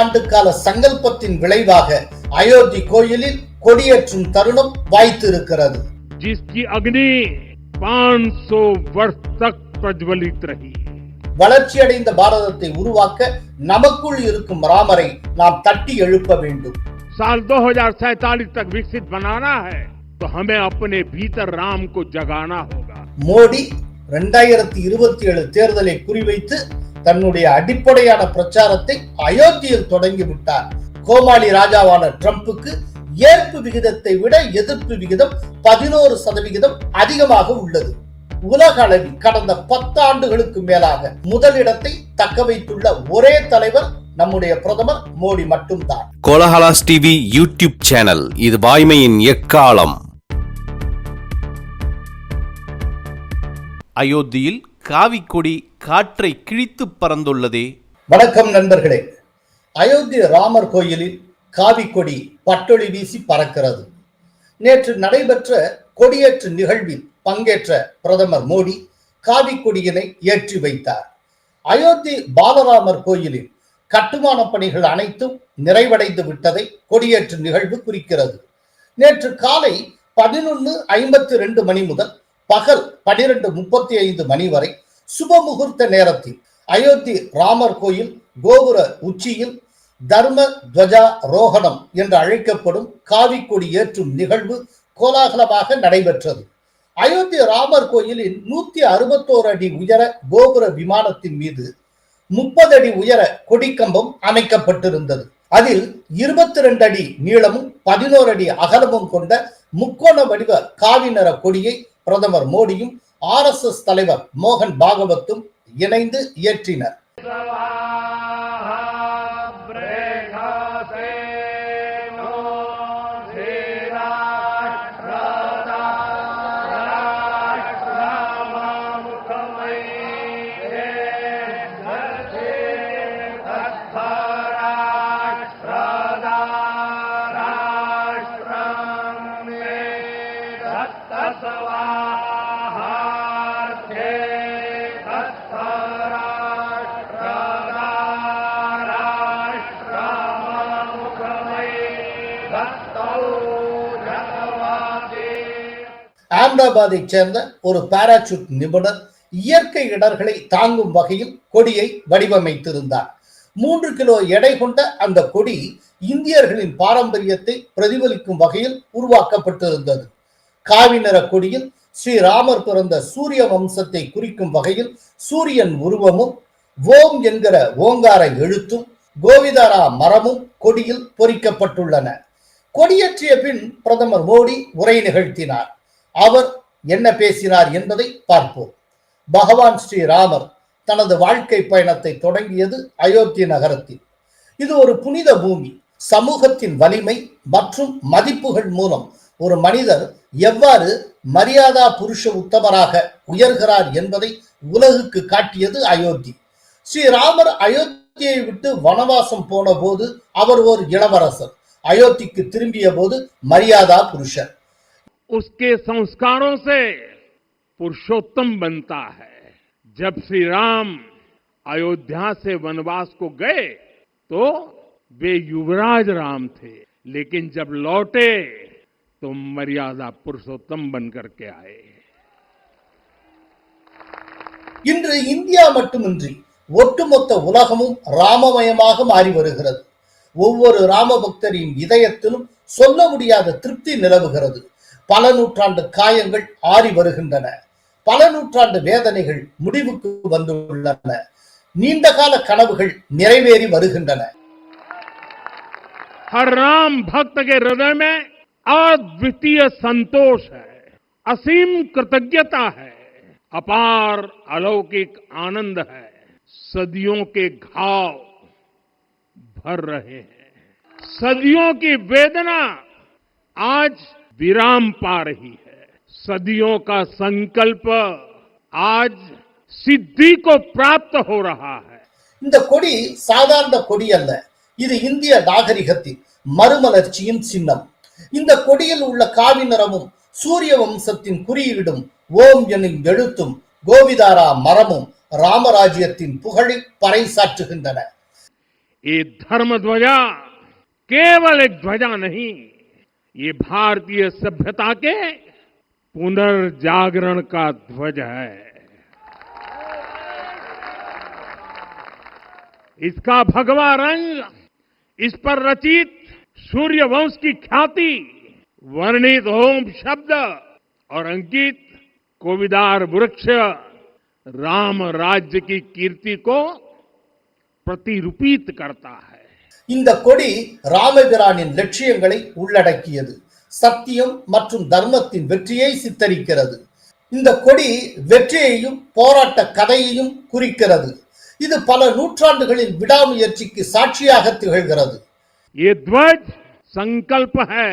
ஆண்டு கால சங்கல்பத்தின் விளைவாக அயோத்தி கோயிலில் கொடியேற்றும் தருணம் வாய்த்து இருக்கிறது. जिसकी अग्नि 500 वर्ष तक प्रज्वलित रही. வளர்ச்சியடைந்த பாரதத்தை உருவாக்க நமக்குள் இருக்கும் ராமரை நாம் தட்டி எழுப்ப வேண்டும். साल 2047 तक विकसित बनाना है तो हमें अपने भीतर राम को जगाना होगा. மோடி 2027 தேர்தலை குறிவைத்து தன்னுடைய அடிப்படையான பிரச்சாரத்தை அயோத்தியில் தொடங்கிவிட்டார். கோமாளி ராஜாவான ட்ரம்புக்கு ஏற்பு விகிதத்தை விட எதிர்ப்பு விகிதம் 11% அதிகமாக உள்ளது. உலக அளவில் கடந்த 10 ஆண்டுகளுக்கு மேலாக முதலிடத்தை தக்க வைத்துள்ள ஒரே தலைவர் நம்முடைய பிரதமர் மோடி மட்டும்தான். கோலஹலாஸ் டிவி யூடியூப் சேனல், இது வாய்மையின் எக்காலம். அயோத்தியில் காவிக்கொடி காற்றை கிழித்து பறந்துள்ளதே. வணக்கம் நண்பர்களே. அயோத்தி ராமர் கோயிலில் காவிக்கொடி பட்டொளி வீசி பறக்கிறது. நேற்று நடைபெற்ற கொடியேற்று நிகழ்வில் பங்கேற்ற பிரதமர் மோடி காவிக்கொடியினை ஏற்றி வைத்தார். அயோத்தி பாலராமர் கோயிலில் கட்டுமான பணிகள் அனைத்தும் நிறைவடைந்து விட்டதை கொடியேற்று நிகழ்வு குறிக்கிறது. நேற்று காலை 11:52 மணி முதல் பகல் 12:35 மணி வரை சுப முகூர்த்த நேரத்தில் அயோத்தி ராமர் கோயில் கோபுர உச்சியில் தர்ம துவஜா ரோகணம் என்று அழைக்கப்படும் காவிக்கொடி ஏற்றும் நிகழ்வு கோலாகலமாக நடைபெற்றது. அயோத்தி ராமர் கோயிலின் 161 அடி உயர கோபுர விமானத்தின் மீது 30 அடி உயர கொடிக்கம்பம் அமைக்கப்பட்டிருந்தது. அதில் 22 அடி நீளமும் 11 அடி அகலமும் கொண்ட முக்கோண வடிவ காவி நிற கொடியை பிரதமர் மோடியும் RSS தலைவர் மோகன் பாகவத்தும் இணைந்து ஏற்றினர். அகமதாபாத்தை சேர்ந்த ஒரு பாராசூட் நிபுணர் இயற்கை இடர்களை தாங்கும் வகையில் கொடியை வடிவமைத்திருந்தார். 3 கிலோ எடை கொண்ட அந்த கொடி இந்தியர்களின் பாரம்பரியத்தை பிரதிபலிக்கும் வகையில் உருவாக்கப்பட்டிருந்தது. காவி நிற கொடியில் ஸ்ரீராமர் பிறந்த சூரிய வம்சத்தை குறிக்கும் வகையில் சூரியன் உருவமும் ஓம் என்கிற ஓங்கார எழுத்தும் கோவிதாரா மரமும் கொடியில் பொறிக்கப்பட்டுள்ளன. கொடியேற்றிய பின் பிரதமர் மோடி உரை நிகழ்த்தினார். அவர் என்ன பேசினார் என்பதை பார்ப்போம். பகவான் ஸ்ரீராமர் தனது வாழ்க்கை பயணத்தை தொடங்கியது அயோத்தி நகரத்தில். இது ஒரு புனித பூமி. சமூகத்தின் வலிமை மற்றும் மதிப்புகள் மூலம் ஒரு மனிதர் எவ்வாறு மரியாதா புருஷ உத்தமராக உயர்கிறார் என்பதை உலகுக்கு காட்டியது அயோத்தி. ஸ்ரீராமர் அயோத்தியை விட்டு வனவாசம் போன போது அவர் ஒரு இளவரசர். அயோத்திக்கு திரும்பிய போது மரியாதா புருஷர். उसके संस्कारों से पुरुषोत्तम बनता है. जब श्री राम अयोध्या से वनवास को गए तो वे युवराज राम थे, लेकिन जब लौटे तो मर्यादा पुरुषोत्तम बन करके आए. இன்று இந்தியா மட்டுமின்றி ஒட்டுமொத்த உலகமும் ராமமயமாக மாறி வருகிறது. ஒவ்வொரு ராம பக்தரின் இதயத்திலும் சொல்ல முடியாத திருப்தி நிலவுகிறது. பல நூற்றாண்டு காயங்கள் ஆறி வருகின்றன. பல நூற்றாண்டு வேதனைகள் முடிவுக்கு வந்துள்ளன. நீண்ட கால கனவுகள் நிறைவேறி வருகின்றன. हर राम भक्त के हृदय में अद्वितीय संतोष है, असीम कृतज्ञता है, अपार अलौकिक आनंद है. सदियों के घाव भर रहे हैं. सदियों की वेदना आज विराम पा रही है. सदियों का संकल्प आज सिद्धि को प्राप्त हो रहा है. இந்த கொடி சாதாரண கொடி அல்ல. இது இந்திய நாகரிகத்தின் மறுமலர்ச்சியின் சின்னம். இந்த கொடியில் உள்ள காவி நிறமும் சூரிய வம்சத்தின் குறியீடும் ஓம் எனும் எழுத்தும் கோவிதாரா மரமும் ராமராஜ்யத்தின் புகழை பறைசாற்றுகின்றன. ये धर्म ध्वजा केवल एक ध्वजा नहीं, ये भारतीय सभ्यता के पुनर्जागरण का ध्वज है। इसका भगवा रंग, इस पर रचित सूर्य वंश की ख्याति, वर्णित ओम शब्द और अंकित कोविदार वृक्ष राम राज्य की कीर्ति को प्रतिरूपित करता है। இந்த கொடி ராமபிரானின் லட்சியங்களை உள்ளடக்கியது. சத்தியம் மற்றும் தர்மத்தின் வெற்றியை சித்தரிக்கிறது. இந்த கொடி வெற்றியையும் போராட்ட கதையையும் குறிக்கிறது. இது பல நூற்றாண்டுகளின் விடாமுயற்சிக்கு சாட்சியாக திகழ்கிறது. ये ध्वज संकल्प है,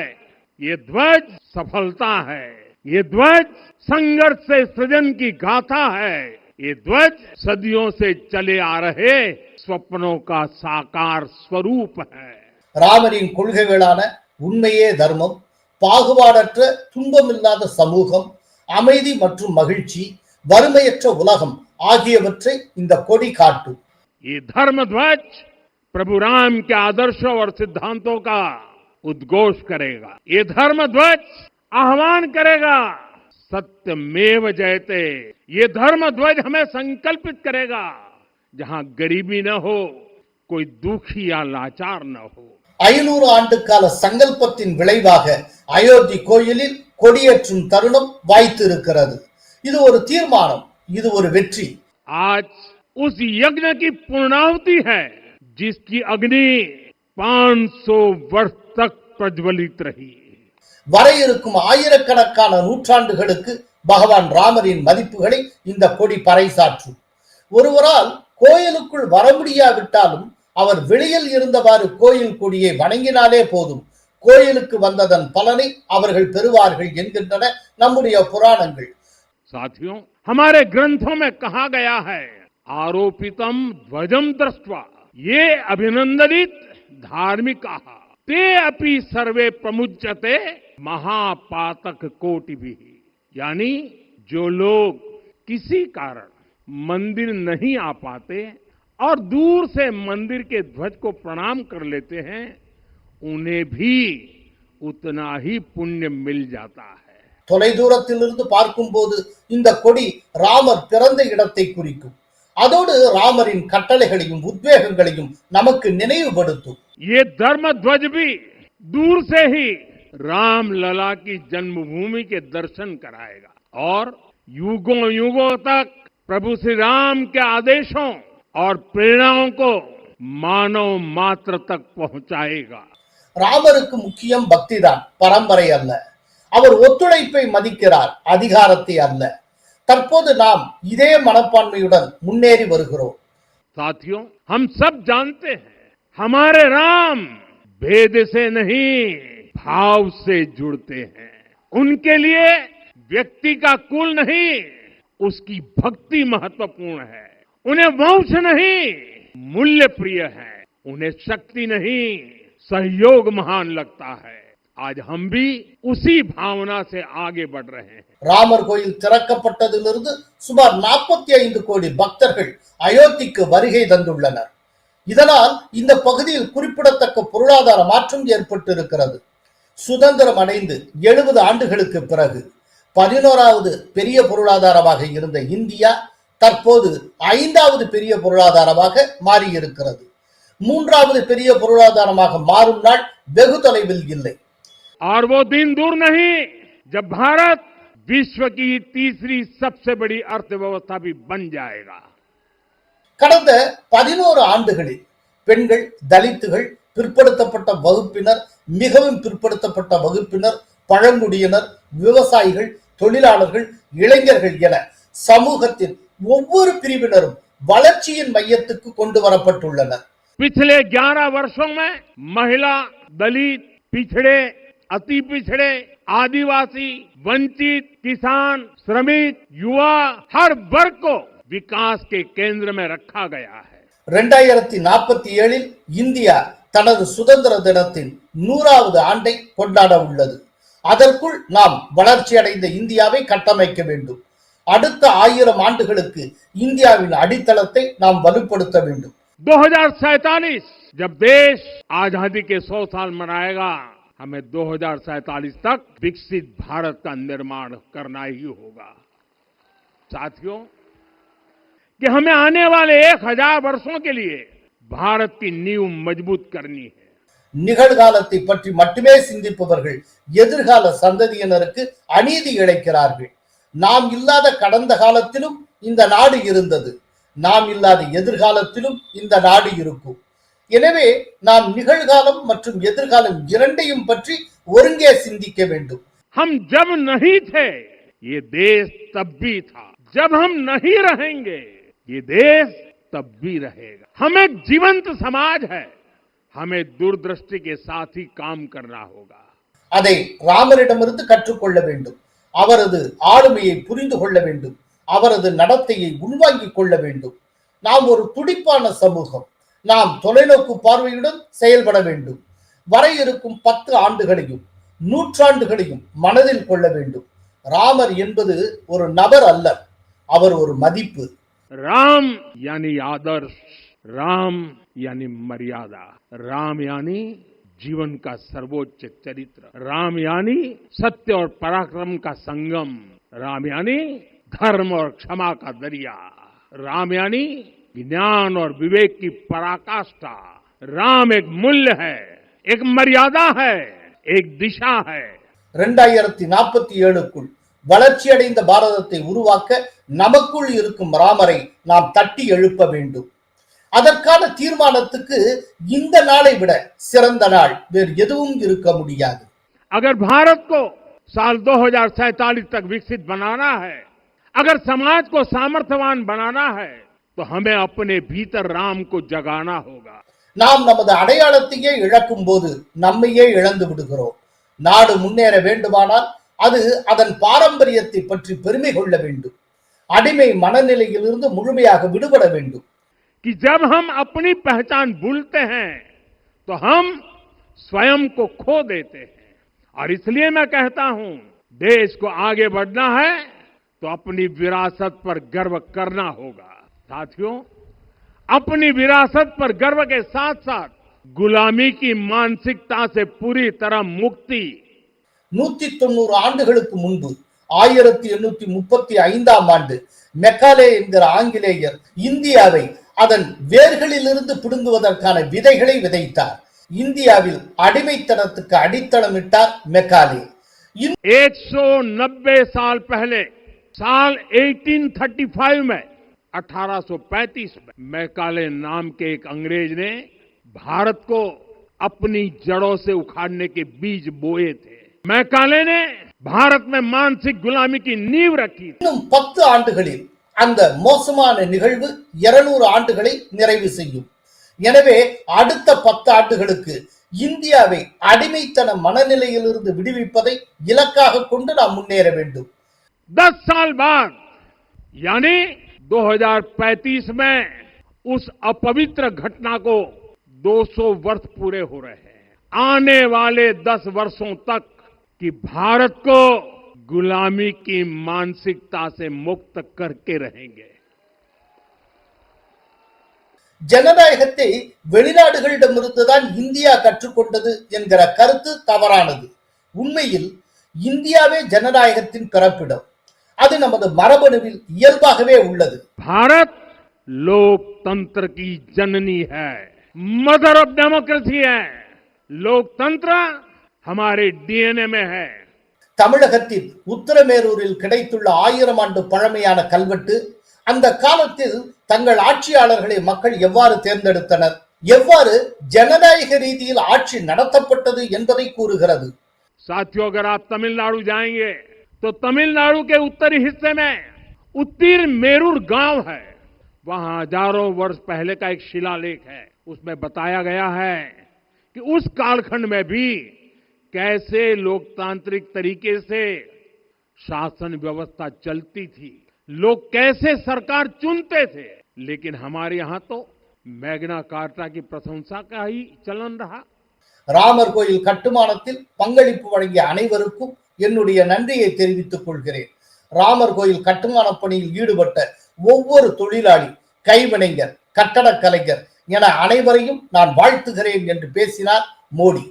ये ध्वज सफलता है, ये ध्वज संघर्ष से सृजन की गाथा है, ये ध्वज सदियों से चले आ रहे स्वप्नों का साकार स्वरूप है. ராமரின் கொள்கைகளான உண்மையே தர்மம், பாகுபாடற்ற துன்பமில்லாத சமூகம், அமைதி மற்றும் மகிழ்ச்சி, வறுமையற்ற உலகம் ஆகியவற்றை இந்த கொடி காட்டும். ये धर्म ध्वज प्रभु राम के आदर्शों और सिद्धांतों का उद्घोष करेगा. ये धर्म ध्वज आह्वान करेगा सत्यमेव जयते. ये धर्म ध्वज हमें संकल्पित करेगा जहां गरीबी न हो, कोई दुखी या लाचार न हो. 500 ஆண்டுகால சங்கல்பத்தின் விளைவாக அயோத்தி கோயிலில் கொடியேற்றும் தருணம் வாய்த்திருக்கிறது. இது ஒரு தீர்மானம், இது ஒரு வெற்றி. आज उस यज्ञ की पूर्णाहुति है जिसकी अग्नि 500 वर्ष तक प्रज्वलित रही. வர இருக்கும் ஆயிரக்கணக்கான நூற்றாண்டுகளுக்கு பகவான் ராமரின் மதிப்புகளை இந்த கொடி பறைசாற்றும். ஒருவரால் கோயிலுக்குள் வர முடியாவிட்டாலும் அவர் வெளியில் இருந்தவாறு கோயில் கொடியை வணங்கினாலே போதும், கோயிலுக்கு வந்ததன் பலனை அவர்கள் பெறுவார்கள் என்கின்றன நம்முடைய புராணங்கள். साथियों, हमारे ग्रंथों में कहा गया है आरोपितम ध्वजम दृष्ट्वा ये अभिनंदनित धार्मिकाः ते अपि सर्वे प्रमुच्यते महापातक कोटि भी. यानी जो लोग किसी कारण मंदिर नहीं आ पाते और दूर से मंदिर के ध्वज को प्रणाम कर लेते हैं, उन्हें भी उतना ही पुण्य मिल जाता है. தொலைதூரத்திலிருந்து பார்க்கும்போது இந்த கொடி ராமர் பிறந்த இடத்தை குறிக்கும். அதோடு ராமரின் கட்டளைகளையும் உத்வேகங்களையும் நமக்கு நினைவுபடுத்தும். ये धर्म ध्वज भी दूर से ही राम लला की जन्मभूमि के दर्शन कराएगा और युगों युगों तक प्रभु श्री राम के आदेशों और प्रेरणाओं को मानव मात्र तक पहुंचाएगा. ராமருக்கு முக்கியம் பக்திதான், பரம்பரை அல்ல. அவர் ஒத்துழைப்பை மதிக்கிறார், அதிகாரத்தை அல்ல. தற்போது நாம் இதே மனப்பான்மையுடன் முன்னேறி வருகிறோம். साथियों, हम सब जानते हैं हमारे राम भेद से नहीं भाव से जुड़ते हैं. उनके लिए व्यक्ति का कुल नहीं, उसकी भक्ति महत्वपूर्ण है. उन्हें वंश नहीं, मूल्य प्रिय है. उन्हें शक्ति नहीं, सहयोग महान लगता है. आज हम भी उसी भावना से आगे बढ़ रहे हैं. ராமர் கோயில் திறக்கப்பட்டதிலிருந்து சுமார் 45 கோடி பக்தர்கள் அயோத்திக்கு வருகை தந்துள்ளனர். இதனால் இந்த பகுதியில் குறிப்பிடத்தக்க பொருளாதார மாற்றம் ஏற்பட்டிருக்கிறது. சுதந்திரம் அடைந்து 70 ஆண்டுகளுக்கு பிறகு 11வது பெரிய பொருளாதாரமாக இருந்த இந்தியா தற்போது 5வது பெரிய பொருளாதாரமாக மாறியிருக்கிறது. 3வது பெரிய பொருளாதாரமாக மாறும் நாள் வெகு தொலைவில் இல்லை. और वो दिन दूर नहीं जब भारत विश्व की तीसरी सबसे बड़ी अर्थव्यवस्था भी बन जाएगा. கடந்த 11 ஆண்டுகளில் பெண்கள், தலித்துகள், பிற்படுத்தப்பட்ட வகுப்பினர், மிகவும் பிற்படுத்தப்பட்ட வகுப்பினர், பழங்குடியினர், விவசாயிகள், தொழிலாளர்கள், இளைஞர்கள் என சமூகத்தின் ஒவ்வொரு பிரிவினரும் வளர்ச்சியின் மையத்துக்கு கொண்டு வரப்பட்டுள்ளனர். पिछले 11 वर्षों में महिला, दलित, पिछड़े, अति पिछड़े, आदिवासी, वंचित, किसान, श्रमिक, युवा, हर वर्ग को विकास के केंद्र में रखा गया है. 2047 இந்தியா தனது சுதந்திர தினத்தின் 100வது ஆண்டை கொண்டாட உள்ளது. அதற்குள் நாம் வளர்ச்சி அடைந்த இந்தியாவை கட்டமைக்க வேண்டும். அடுத்த 1000 ஆண்டுகளுக்கு இந்தியாவின் அடித்தளத்தை நாம் வலுப்படுத்த வேண்டும். 2047 जब देश आजादी के 100 साल मनाएगा, हमें 2047 तक विकसित भारत का निर्माण करना ही होगा। साथियों, कि हमें आने वाले 1000 वर्षों के लिए भारत की नींव मजबूत करनी है। நிகழ்காலத்தை பற்றி மட்டுமே சிந்திப்பவர்கள் எதிர்கால சந்ததியினருக்கு அநீதி இழைக்கிறார்கள். நாம் இல்லாத கடந்த காலத்திலும் இந்த நாடு இருந்தது, நாம் இல்லாத எதிர்காலத்திலும் இந்த நாடு இருக்கும். எனவே நாம் நிகழ்காலம் மற்றும் எதிர்காலம் இரண்டையும் பற்றி ஒருங்கே சிந்திக்க வேண்டும். हम जब नहीं थे ये देश तब भी था, जब हम नहीं रहेंगे ये देश तब भी रहेगा। हम एक जीवंत समाज है, हमें दूरदृष्टि के साथ ही काम करना होगा। அதை ராமரிடமிருந்து கற்றுக்கொள்ள வேண்டும். அவரது ஆளுமையை புரிந்து கொள்ள வேண்டும். அவரது நடத்தையை உள்வாங்கிக் கொள்ள வேண்டும். நாம் ஒரு துடிப்பான சமூகம். நாம் தொலைநோக்கு பார்வையுடன் செயல்பட வேண்டும். வர இருக்கும் 10 ஆண்டுகளையும் நூற்றாண்டுகளையும் மனதில் கொள்ள வேண்டும். ராமர் என்பது ஒரு நபர் அல்ல, அவர் ஒரு மதிப்பு. राम यानी आदर्श, राम यानी मर्यादा, राम यानी जीवन का सर्वोच्च चरित्र, राम यानी सत्य और पराक्रम का संगम, राम यानी धर्म और क्षमा का दरिया, राम यानी ज्ञान और विवेक की पराकाष्ठा। राम एक मूल्य है, एक मर्यादा है, एक दिशा है। 2047க்குள் வளர்ச்சியடைந்த பாரதத்தை உருவாக்க நமக்குள் இருக்கும் ராமரை நாம் தட்டி எழுப்ப வேண்டும். அதற்கான தீர்மானத்துக்கு இந்த நாளை விட சிறந்த நாள் வேறு எதுவும் இருக்க முடியாது. अगर भारत को साल 2047 तक विकसित बनाना है, अगर समाज को सामर्थ्यवान बनाना है, तो हमें अपने भीतर राम को जगाना होगा। நாம் நமது அடையாளத்தையே இழக்கும் போது நம்மையே இழந்து விடுகிறோம். நாடு முன்னேற வேண்டுமானால் அது அதன் பாரம்பரியத்தை பற்றி பெருமை கொள்ள வேண்டும். அடிமை மனநிலையிலிருந்து முழுமையாக விடுபட வேண்டும். कि जब हम अपनी पहचान भूलते हैं तो हम स्वयं को खो देते हैं। और इसलिए मैं कहता हूं, देश को आगे बढ़ना है तो अपनी विरासत पर गर्व करना होगा। साथियों, अपनी विरासत पर गर्व के साथ साथ गुलामी की मानसिकता से पूरी तरह मुक्ति। 190 ஆண்டுகளுக்கு முன்பு 1835ஆம் ஆண்டு மெக்காலே என்கிற ஆங்கிலேயர் இந்தியாவை அதன் வேர்களிலிருந்து பிடுங்குவதற்கான விதைகளை விதைத்தார். இந்தியாவில் அடிமைத்தனத்துக்கு அடித்தளமிட்டார் மெக்காலே. 190 साल पहले साल 1835 में 1835 में मैकाले नाम के एक अंग्रेज ने भारत को अपनी जड़ों से उखाड़ने के बीज बोए थे। मैकाले ने भारत में मानसिक गुलामी की नींव रखी। இன்னும் 10 ஆண்டுகளில் அந்த மோசமான நிகழ்வு 200 ஆண்டுகளை நிறைவு செய்யும். எனவே அடுத்த 10 ஆண்டுகளுக்கு இந்தியாவை அடிமைத்தன மனநிலையிலிருந்து விடுவிப்பதை இலக்காக கொண்டு நாம் முன்னேற வேண்டும். 10 साल बाद यानी 2035 में उस अपवित्र घटना को 200 वर्ष पूरे हो रहे हैं। आने वाले 10 वर्षों तक कि भारत को गुलामी की मानसिकता से मुक्त करके रहेंगे। ஜனநாயகத்தை வெளிநாடுகளிடமிருந்துதான் இந்தியா கற்றுக்கொண்டது என்கிற கருத்து தவறானது. உண்மையில் இந்தியாவே ஜனநாயகத்தின் பிறப்பிடம். அது நமது மரபணுவில் இயல்பாகவே உள்ளது. भारत लोकतंत्र की जननी है, मदर ऑफ डेमोक्रेसी है। लोकतंत्र हमारे डीएनए में है। தமிழகத்தில் உத்தரமேரூரில் கிடைத்துள்ள 1000 ஆண்டு பழமையான கல்வெட்டு அந்த காலத்தில் தங்கள் ஆட்சியாளர்களை மக்கள் எவ்வாறு தேர்ந்தெடுத்தனர், எவ்வாறு ஜனநாயக ரீதியில் ஆட்சி நடத்தப்பட்டது என்பதை கூறுகிறது. साथियों, अगर आप तमिलनाडु जाएंगे तो तमिलनाडु के उत्तरी हिस्से में उत्तीर मेरूर गांव है। वहां हजारों वर्ष पहले का एक शिलालेख है। उसमें बताया गया है कि उस कालखंड में भी कैसे लोकतांत्रिक तरीके से शासन व्यवस्था चलती थी, लोग कैसे सरकार चुनते थे। लेकिन हमारे यहां तो मैग्ना कार्टा की प्रशंसा का ही चलन रहा। ராமர் கோயில் கட்டுமானத்தில் பங்களிப்பு வழங்கிய அனைவருக்கும் என்னுடைய நன்றியை தெரிவித்துக் கொள்கிறேன். ராமர் கோயில் கட்டுமான பணியில் ஈடுபட்ட ஒவ்வொரு தொழிலாளி, கைவினைஞர், கட்டடக் கலைஞர் என அனைவரையும் நான் வாழ்த்துகிறேன் என்று பேசினார் மோடி.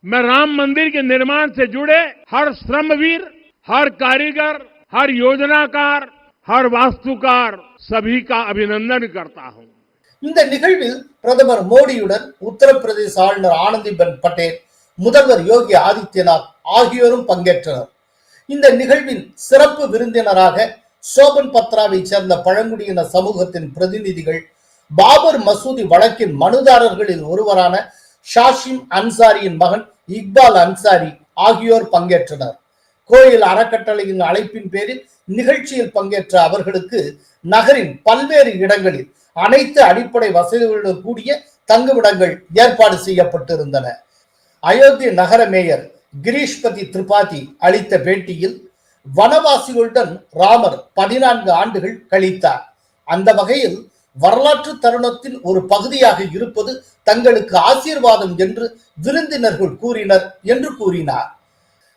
मैं राम मंदिर के निर्माण से जुड़े हर श्रमवीर, हर कारीगर, हर योजनाकार, हर वास्तुकार सभी का अभिनंदन करता हूं. இந்த நிகழ்வில் பிரதமர் மோடியுடன் உத்தரப்பிரதேச ஆளுநர் ஆனந்திபென் பட்டேல், முதல்வர் யோகி ஆதித்யநாத் ஆகியோரும் பங்கேற்றனர். இந்த நிகழ்வில் சிறப்பு விருந்தினராக சோபன் பத்ராவை சேர்ந்த பழங்குடியின சமூகத்தின் பிரதிநிதிகள், பாபர் மசூதி வழக்கின் மனுதாரர்களில் ஒருவரான ஷாஷிம் அன்சாரியின் மகன் இக்பால் அன்சாரி ஆகியோர் பங்கேற்றனர். கோயில் அறக்கட்டளையின் அழைப்பின் பேரில் நிகழ்ச்சியில் பங்கேற்ற அவர்களுக்கு நகரின் பல்வேறு இடங்களில் அனைத்து அடிப்படை வசதிகளுடன் கூடிய தங்குமிடங்கள் ஏற்பாடு செய்யப்பட்டிருந்தன. அயோத்தி நகர மேயர் கிரீஷ்பதி திரிபாதி அளித்த பேட்டியில், வனவாசிகளுடன் ராமர் 14 ஆண்டுகள் கழித்தார். அந்த வகையில் வரலாற்று தருணத்தின் ஒரு பகுதியாக இருப்பது தங்களுக்கு ஆசீர்வாதம் என்று விருந்தினர்கள் கூறினர் என்று கூறினார்.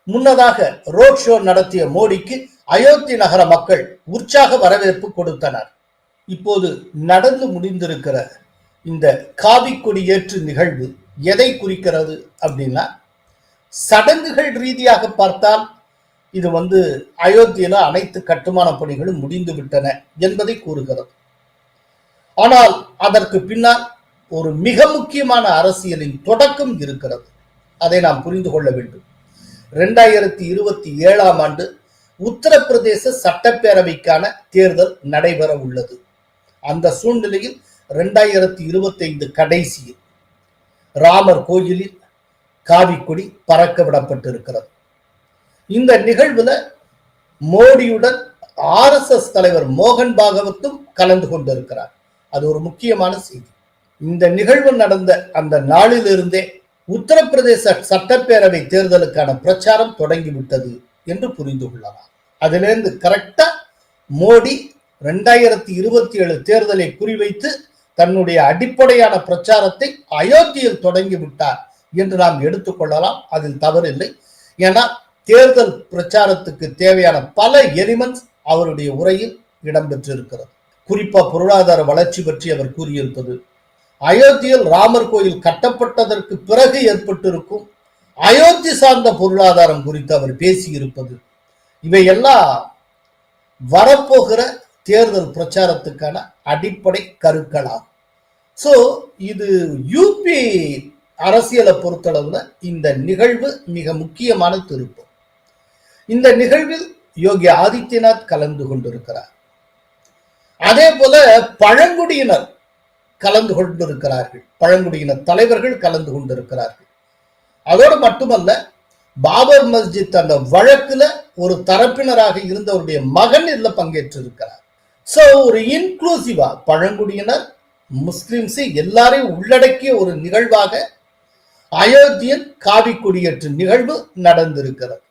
முன்னதாக ரோட் ஷோ நடத்திய மோடிக்கு அயோத்தி நகர மக்கள் உற்சாக வரவேற்பு கொடுத்தனர். இப்போது நடந்து முடிந்திருக்கிற இந்த காவி கொடி ஏற்று நிகழ்வு எதை குறிக்கிறது அப்படின்னா, சடங்குகள் ரீதியாக பார்த்தால் இது அயோத்தியில அனைத்து கட்டுமான பணிகளும் முடிந்து விட்டன என்பதை கூறுகிறது. ஆனால் அதற்கு பின்னால் ஒரு மிக முக்கியமான அரசியலின் தொடக்கம் இருக்கிறது. அதை நாம் புரிந்து கொள்ள வேண்டும். 2027 ஆண்டு உத்தரப்பிரதேச சட்டப்பேரவைக்கான தேர்தல் நடைபெற உள்ளது. அந்த சூழ்நிலையில் 2025 கடைசியில் ராமர் கோயிலில் காவிக்கொடி பறக்க விடப்பட்டிருக்கிறது. இந்த நிகழ்வுல மோடியுடன் RSS தலைவர் மோகன் பாகவத்தும் கலந்து கொண்டிருக்கிறார். அது ஒரு முக்கியமான செய்தி. இந்த நிகழ்வு நடந்த அந்த நாளிலிருந்தே உத்தரப்பிரதேச சட்டப்பேரவை தேர்தலுக்கான பிரச்சாரம் தொடங்கிவிட்டது என்று புரிந்து கொள்ளலாம். அதிலிருந்து கரெக்டா மோடி 2027 தேர்தலை குறிவைத்து தன்னுடைய அடிப்படையான பிரச்சாரத்தை அயோத்தியில் தொடங்கிவிட்டார் என்று நாம் எடுத்துக்கொள்ளலாம். அதில் தவறில்லை. ஏன்னா தேர்தல் பிரச்சாரத்துக்கு தேவையான பல எலிமெண்ட்ஸ் அவருடைய உரையில் இடம்பெற்றிருக்கிறது. குறிப்பா பொருளாதார வளர்ச்சி பற்றி அவர் கூறியிருப்பது, அயோத்தியில் ராமர் கோயில் கட்டப்பட்டதற்கு பிறகு ஏற்பட்டிருக்கும் அயோத்தி சார்ந்த பொருளாதாரம் குறித்து அவர் பேசியிருப்பது, இவையெல்லாம் வரப்போகிற தேர்தல் பிரச்சாரத்துக்கான அடிப்படை கருக்களாகும். சோ இது யூபி அரசியலை பொறுத்தளவுல இந்த நிகழ்வு மிக முக்கியமான திருப்பம். இந்த நிகழ்வில் யோகி ஆதித்யநாத் கலந்து கொண்டிருக்கிறார். அதே போல பழங்குடியினர் கலந்து கொண்டிருக்கிறார்கள், பழங்குடியின தலைவர்கள் கலந்து கொண்டிருக்கிறார்கள். அதோடு மட்டுமல்ல, பாபர் மஸ்ஜித் அந்த வழக்குல ஒரு தரப்பினராக இருந்தவருடைய மகன் இதுல பங்கேற்றிருக்கிறார். சோ ஒரு இன்க்ளூசிவா பழங்குடியினர், முஸ்லிம்ஸ் எல்லாரையும் உள்ளடக்கிய ஒரு நிகழ்வாக அயோத்தியில் காவி கொடியேற்று நிகழ்வு நடந்திருக்கிறது.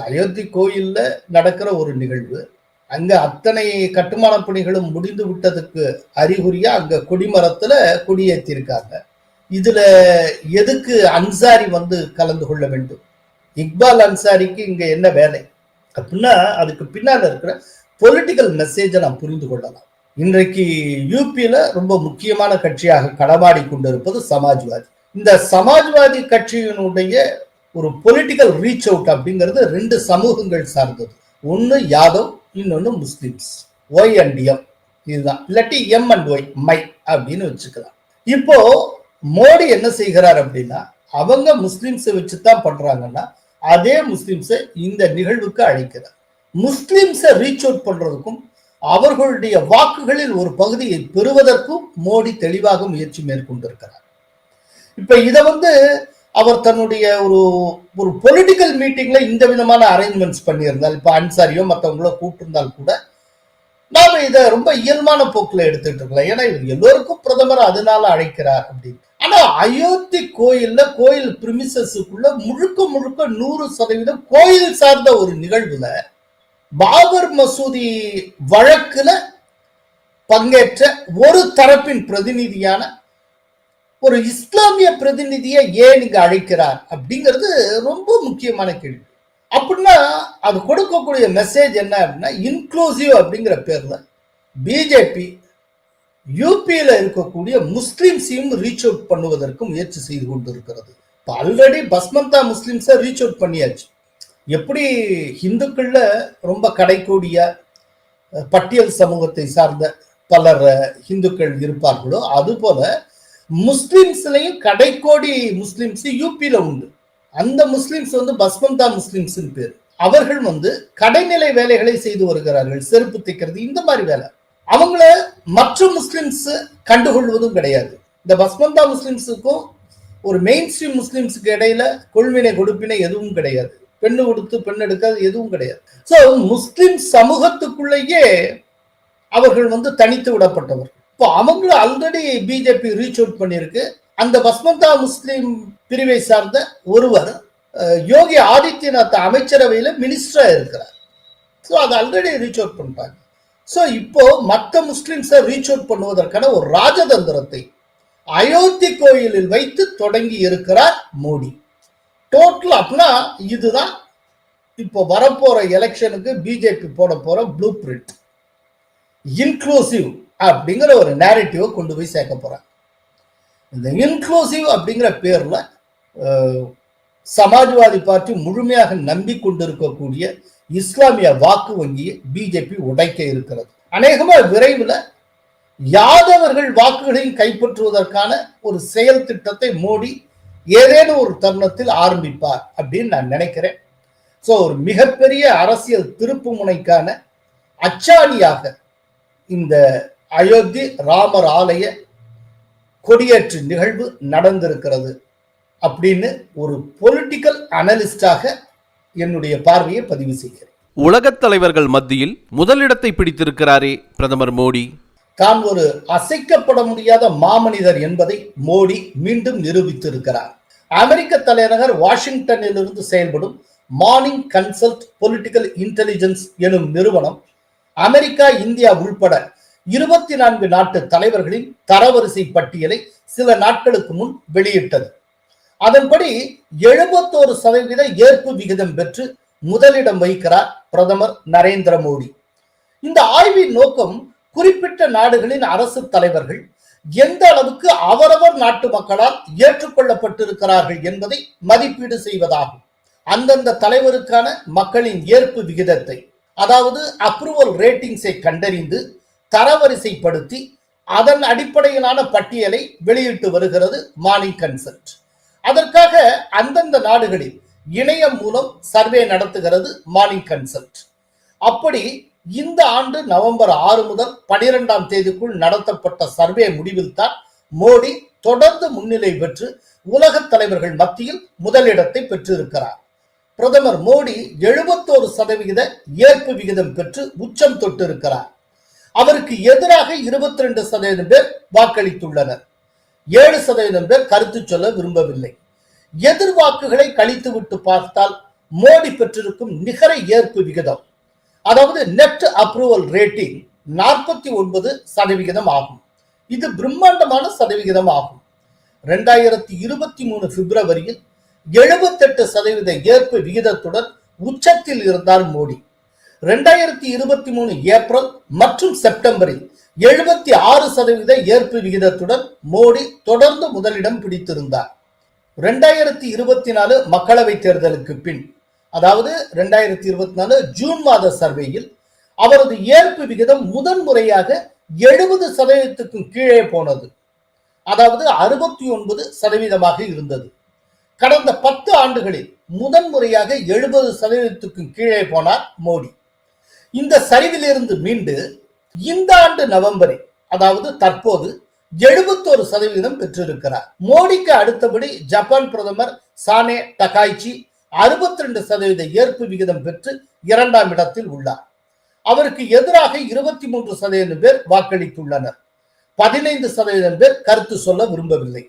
அயோத்தி கோயில்ல நடக்கிற ஒரு நிகழ்வு. அங்க அத்தனை கட்டுமான பணிகளும் முடிந்து விட்டதுக்கு அறிகுறியா அங்க கொடிமரத்துல கொடியேற்றிருக்காங்க. இதுல எதுக்கு அன்சாரி கலந்து கொள்ள வேண்டும்? இக்பால் அன்சாரிக்கு இங்க என்ன வேலை அப்படின்னா, அதுக்கு பின்னால இருக்கிற பொலிட்டிக்கல் மெசேஜை நாம் புரிந்து கொள்ளலாம். இன்றைக்கு யூபியில ரொம்ப முக்கியமான கட்சியாக களமாடி கொண்டிருப்பது சமாஜ்வாதி. இந்த சமாஜ்வாதி கட்சியினுடைய ஒரு பொலிட்டிக்கல் ரீச் அவுட் அப்படிங்கிறது 2 சமூகங்கள் சார்ந்தது. ஒன்னு யாதவ், இன்னொன்னு முஸ்லிம்ஸ். ஒய் அண்ட் எம், இதுதான். இல்லாட்டி எம் அண்ட் ஒய், மை அப்படின்னு வச்சுக்கலாம். இப்போ மோடி என்ன செய்கிறார் அப்படின்னா, அவங்க முஸ்லிம்ஸை வச்சுதான் பண்றாங்கன்னா அதே முஸ்லிம்ஸை இந்த நிகழ்வுக்கு அழைக்கிறார். முஸ்லிம்ஸை ரீச் அவுட் பண்றதுக்கும் அவர்களுடைய வாக்குகளில் ஒரு பகுதியை பெறுவதற்கும் மோடி தெளிவாக முயற்சி மேற்கொண்டிருக்கிறார். இப்ப இத அவர் தன்னுடைய ஒரு பொலிட்டிக்கல் மீட்டிங்ல இந்த விதமான அரேஞ்ச்மெண்ட்ஸ் பண்ணியிருந்தால், இப்ப அன்சாரியோ மற்றவங்களோ கூப்பிட்டிருந்தால் கூட நாம இதை ரொம்ப இயல்பான போக்குல எடுத்துட்டு இருக்கலாம். ஏன்னா இவர் எல்லோருக்கும் பிரதமர் அதனால அழைக்கிறார் அப்படின்னு. ஆனா அயோத்தி கோயில்ல, கோயில் பிரிமிசஸுக்குள்ள முழுக்க 100% கோயில் சார்ந்த ஒரு நிகழ்வுல பாபர் மசூதி வழக்குல பங்கேற்ற ஒரு தரப்பின் பிரதிநிதியான ஒரு இஸ்லாமிய பிரதிநிதியை ஏன் இங்க அழைக்கிறார் அப்படிங்கிறது ரொம்ப முக்கியமான கேள்வி. அப்படின்னா அது கொடுக்கக்கூடிய மெசேஜ் என்ன அப்படின்னா, இன்க்ளூசிவ் அப்படிங்கிற பேர்ல பிஜேபி யூபியில இருக்கக்கூடிய முஸ்லிம்ஸையும் ரீச் அவுட் பண்ணுவதற்கு முயற்சி செய்து கொண்டிருக்கிறது. இப்ப ஆல்ரெடி பஸ்மந்தா முஸ்லிம்ஸை ரீச் அவுட் பண்ணியாச்சு. எப்படி இந்துக்கள்ல ரொம்ப கடைக்கோடிய பட்டியல் சமூகத்தை சார்ந்த பலர் இந்துக்கள் இருப்பார்களோ அதுபோல முஸ்லிம்ஸ்லயும் கடைக்கோடி முஸ்லிம்ஸ் யூபியில உண்டு. அந்த முஸ்லிம்ஸ் பஸ்மந்தா முஸ்லிம்ஸ் பேர். அவர்கள் கடைநிலை வேலைகளை செய்து வருகிறார்கள், செருப்பு தைக்கிறது, இந்த மாதிரி வேலை. அவங்கள மற்ற முஸ்லிம்ஸ் கண்டுகொள்வதும் கிடையாது. இந்த பஸ்மந்தா முஸ்லிம்ஸுக்கும் ஒரு மெயின் ஸ்ட்ரீம் முஸ்லிம்ஸுக்கு இடையில கொள்வினை கொடுப்பினை எதுவும் கிடையாது. பெண்ணு கொடுத்து பெண் எடுக்காது எதுவும் கிடையாது. சோ முஸ்லிம் சமூகத்துக்குள்ளேயே அவர்கள் தனித்து விடப்பட்டவர். இப்போ அவங்கள ஆல்ரெடி பிஜேபி ரீச் அவுட் பண்ணியிருக்கு. அந்த பஸ்மந்தா முஸ்லிம் பிரிவை சார்ந்த ஒருவர் யோகி ஆதித்யநாத் அமைச்சரவையில மினிஸ்டரா இருக்கிறார். ஸோ அதை ஆல்ரெடி ரீச் அவுட் பண்ணிட்டாங்க. ஸோ இப்போ மற்ற முஸ்லிம்ஸை ரீச் அவுட் பண்ணுவதற்கான ஒரு ராஜதந்திரத்தை அயோத்தி கோயிலில் வைத்து தொடங்கி இருக்கிறார் மோடி. டோட்டல் அப்படின்னா இதுதான் இப்போ வரப்போற எலெக்ஷனுக்கு பிஜேபி போட போற ப்ளூ பிரிண்ட். இன்க்ளூசிவ் அப்படிங்கிற ஒரு நேரட்டிவை கொண்டு போய் சேர்க்க போறாங்க. இந்த இன்க்ளூசிவ் அப்படிங்கிற பேர்ல சமாஜ்வாதி பார்ட்டி முழுமையாக நம்பிக்கொண்டிருக்கக்கூடிய இஸ்லாமிய வாக்கு வங்கியை பிஜேபி உடைக்க இருக்கிறது. அநேகமா விரைவில் யாதவர்கள் வாக்குகளையும் கைப்பற்றுவதற்கான ஒரு செயல் திட்டத்தை மோடி ஏதேனும் ஒரு தருணத்தில் ஆரம்பிப்பார் அப்படின்னு நான் நினைக்கிறேன். ஸோ ஒரு மிகப்பெரிய அரசியல் திருப்பு முனைக்கான அச்சாணியாக இந்த அயோத்தி ராமர் ஆலய கொடியேற்று நிகழ்வு நடந்திருக்கிறது அப்படின்னு ஒரு பொலிட்டிக்கல் அனலிஸ்டாக என்னுடைய பார்வையை பதிவு செய்கிறேன். உலகத் தலைவர்கள் மத்தியில் முதலிடத்தை பிடித்திருக்கிறாரே பிரதமர் மோடி. தான் ஒரு அசைக்கப்பட முடியாத மாமனிதர் என்பதை மோடி மீண்டும் நிரூபித்திருக்கிறார். அமெரிக்க தலைநகர் வாஷிங்டனிலிருந்து செயல்படும் மார்னிங் கன்சல்ட் பொலிட்டிக்கல் இன்டெலிஜென்ஸ் எனும் நிறுவனம் அமெரிக்கா, இந்தியா உள்பட 24 நாட்டு தலைவர்களின் தரவரிசை பட்டியலை சில நாட்களுக்கு முன் வெளியிட்டது. அதன்படி 71% ஏற்பு விகிதம் பெற்று முதலிடம் வகிக்கிறார் பிரதமர் நரேந்திர மோடி. இந்த ஆய்வின் நோக்கம் குறிப்பிட்ட நாடுகளின் அரசு தலைவர்கள் எந்த அளவுக்கு அவரவர் நாட்டு மக்களால் ஏற்றுக்கொள்ளப்பட்டிருக்கிறார்கள் என்பதை மதிப்பீடு செய்வதாகும். அந்தந்த தலைவருக்கான மக்களின் ஏற்பு விகிதத்தை, அதாவது அப்ரூவல் ரேட்டிங்ஸை கண்டறிந்து தரவரிசைப்படுத்தி அதன் அடிப்படையிலான பட்டியலை வெளியிட்டு வருகிறது மார்னிங் கன்சல்ட். அதற்காக அந்தந்த நாடுகளில் இணையம் மூலம் சர்வே நடத்துகிறது மார்னிங் கன்சல்ட். அப்படி இந்த ஆண்டு நவம்பர் 6 முதல் 12ஆம் தேதிக்குள் நடத்தப்பட்ட சர்வே முடிவில் தான் மோடி தொடர்ந்து முன்னிலை பெற்று உலக தலைவர்கள் மத்தியில் முதலிடத்தை பெற்றிருக்கிறார். பிரதமர் மோடி 71% ஏற்பு விகிதம் பெற்று உச்சம் தொட்டிருக்கிறார். அவருக்கு எதிராக 22% பேர் வாக்களித்துள்ளனர். 7% பேர் கருத்து சொல்ல விரும்பவில்லை. எதிர்வாக்குகளை கழித்துவிட்டு பார்த்தால் மோடி பெற்றிருக்கும் நிகர ஏற்பு விகிதம், அதாவது நெட் அப்ரூவல் ரேட்டிங் 49% ஆகும். இது பிரம்மாண்டமான சதவிகிதம் ஆகும். 2023 பிப்ரவரியில் 78% ஏற்பு விகிதத்துடன் உச்சத்தில் இருந்தார் மோடி. 2023 ஏப்ரல் மற்றும் செப்டம்பரில் 76% ஏற்பு விகிதத்துடன் மோடி தொடர்ந்து முதலிடம் பிடித்திருந்தார். 2024 மக்களவை தேர்தலுக்கு பின், அதாவது 2024 ஜூன் மாத சர்வேயில் அவரது ஏற்பு விகிதம் முதன்முறையாக 70%க்கும் கீழே போனது. அதாவது 69% இருந்தது. கடந்த 10 ஆண்டுகளில் முதன்முறையாக 70%க்கும் கீழே போனார் மோடி. இந்த சரிவிலிருந்து மீண்டு இந்த ஆண்டு நவம்பரில், அதாவது தற்போது 71% பெற்றிருக்கிறார். மோடிக்கு அடுத்தபடி ஜப்பான் பிரதமர் சானே டகாய்ச்சி 62% ஏற்பு விகிதம் பெற்று 2ஆம் இடத்தில் உள்ளார். அவருக்கு எதிராக 23% பேர் வாக்களித்துள்ளனர். 15% பேர் கருத்து சொல்ல விரும்பவில்லை.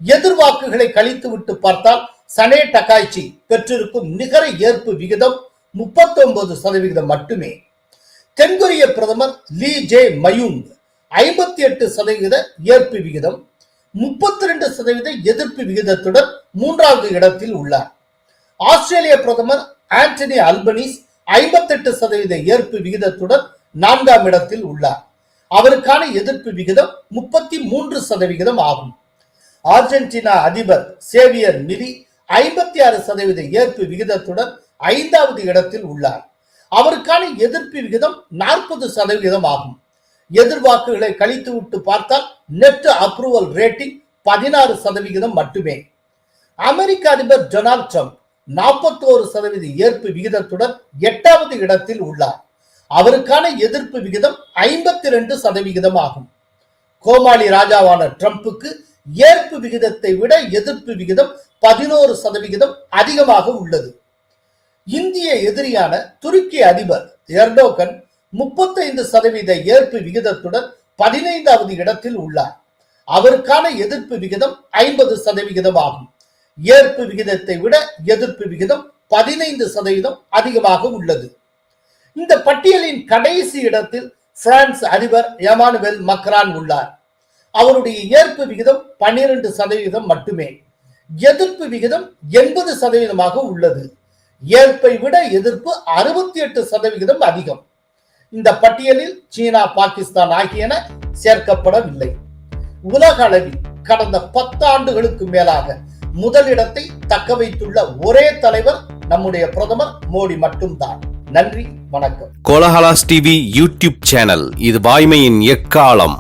எதிர்வாக்குகளை கழித்துவிட்டு பார்த்தால் சனே டகாய்ச்சி பெற்றிருக்கும் நிகர ஏற்பு விகிதம் 39% மட்டுமே. தென்கொரிய பிரதமர் லீ ஜே மயூங் 58% ஏற்பு விகிதம், 32% எதிர்ப்பு விகிதத்துடன் 3வது இடத்தில் உள்ளார். ஆஸ்திரேலிய பிரதமர் ஆண்டனி அல்பனீஸ் 58% ஏற்பு விகிதத்துடன் 4ஆம் இடத்தில் உள்ளார். அவருக்கான எதிர்ப்பு விகிதம் 33% ஆகும். அர்ஜென்டினா அதிபர் சேவியர் மிலி 56% ஏற்பு விகிதத்துடன் 5வது இடத்தில் உள்ளார். அவருக்கான எதிர்ப்பு விகிதம் 40% ஆகும். எதிர்வாக்குகளை கழித்துவிட்டு பார்த்தால் நெட் அப்ரூவல் ரேட்டிங் 16% மட்டுமே. அமெரிக்க அதிபர் டொனால்ட் ட்ரம்ப் 41% ஏற்பு விகிதத்துடன் 8வது இடத்தில் உள்ளார். அவருக்கான எதிர்ப்பு விகிதம் 52% ஆகும். கோமாளி ராஜாவான ட்ரம்புக்கு ஏற்பு விகிதத்தை விட எதிர்ப்பு விகிதம் 11% அதிகமாக உள்ளது. இந்திய எதிரியான துருக்கி அதிபர் எர்டோகன் 35% ஏற்பு விகிதத்துடன் 15வது இடத்தில் உள்ளார். அவருக்கான எதிர்ப்பு விகிதம் 50% ஆகும். ஏற்பு விகிதத்தை விட எதிர்ப்பு விகிதம் 15% அதிகமாக உள்ளது. இந்த பட்டியலின் கடைசி இடத்தில் பிரான்ஸ் அதிபர் எமானுவேல் மக்ரான் உள்ளார். அவருடைய ஏற்பு விகிதம் 12% மட்டுமே. எதிர்ப்பு விகிதம் 80% உள்ளது. ஏற்பை விட எதிர்ப்பு 68% அதிகம். இந்த பட்டியலில் சீனா, பாகிஸ்தான் ஆகியன சேர்க்கப்படவில்லை. உலக அளவில் கடந்த 10 ஆண்டுகளுக்கு மேலாக முதலிடத்தை தக்க வைத்துள்ள ஒரே தலைவர் நம்முடைய பிரதமர் மோடி மட்டும்தான். நன்றி, வணக்கம். கோலஹலாஸ் டிவி யூடியூப் சேனல், இது வாய்மையின் எக்காலம்.